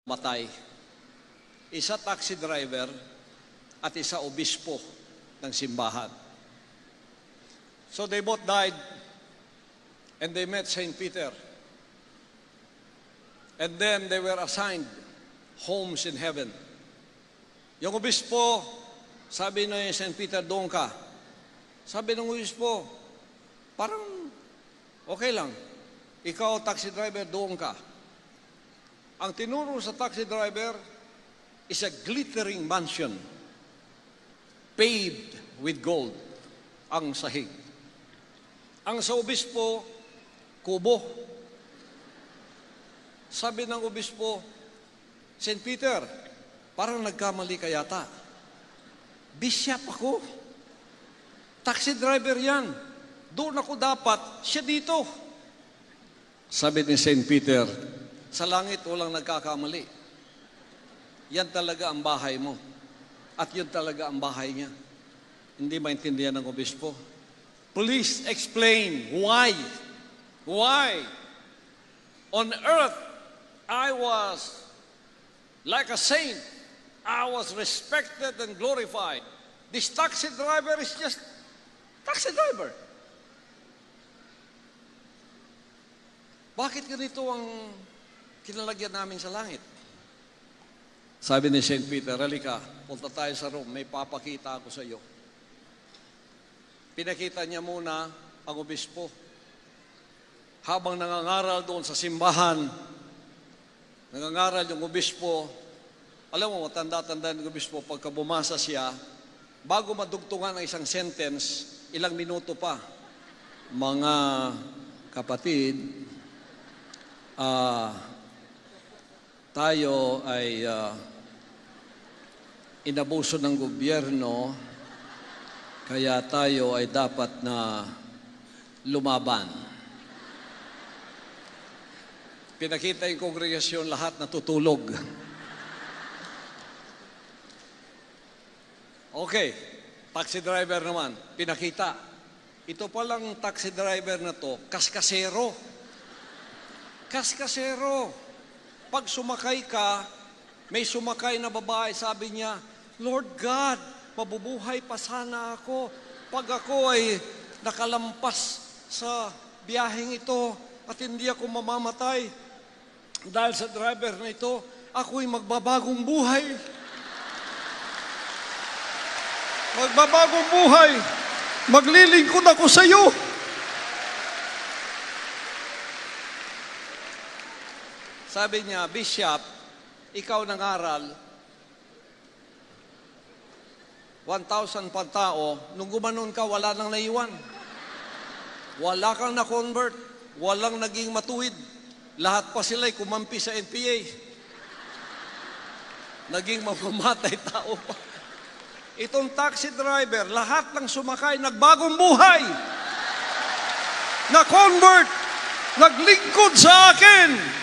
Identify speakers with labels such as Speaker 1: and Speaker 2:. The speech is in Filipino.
Speaker 1: matay. Isa taxi driver at isa obispo ng simbahan. So they both died and they met St. Peter. And then they were assigned homes in heaven. Yung obispo, sabi na yung St. Peter, doon ka. Sabi ng obispo, parang okay lang. Ikaw, taxi driver, doon ka. Ang tinuro sa taxi driver is a glittering mansion paved with gold ang sahig. Ang sa obispo, kubo. Sabi ng obispo, St. Peter, parang nagkamali ka yata. Bishop ako. Taxi driver yan. Doon ako dapat, siya dito. Sabi ni St. Peter, sa langit walang nagkakamali. Yan talaga ang bahay mo. At yun talaga ang bahay niya. Hindi maintindihan ng obispo. Please explain why. Why? On earth, I was like a saint. I was respected and glorified. This taxi driver is just taxi driver. Bakit ganito ang kinalagyan namin sa langit? Sabi ni St. Peter, halika, punta tayo sa room, may papakita ako sa iyo. Pinakita niya muna ang obispo. Habang nangangaral doon sa simbahan, nangangaral yung obispo, alam mo, matanda-tanda ng obispo, pagka bumasa siya, bago madugtungan ang isang sentence, ilang minuto pa. Mga kapatid, tayo ay inabuso ng gobyerno, kaya tayo ay dapat na lumaban. Pinakita yung kongregasyon, lahat natutulog. Okay, taxi driver naman, pinakita. Ito palang taxi driver na to, kaskasero. Kaskasero. Pag sumakay ka, may sumakay na babae, sabi niya, Lord God, mabubuhay pa sana ako. Pag ako ay nakalampas sa biyaheng ito at hindi ako mamamatay, dahil sa driver na ito, ako'y magbabagong buhay. Magbabagong buhay. Maglilingkod ako sa iyo. Sabi niya, Bishop, ikaw nangaral, 1,000 pa tao, nung gumanon ka, wala nang naiwan. Wala kang na-convert. Walang naging matuwid. Lahat pa sila'y kumampi sa NPA. Naging mamamatay tao pa. Itong taxi driver, lahat ng sumakay, nagbagong buhay. Na-convert. Naglingkod sa akin.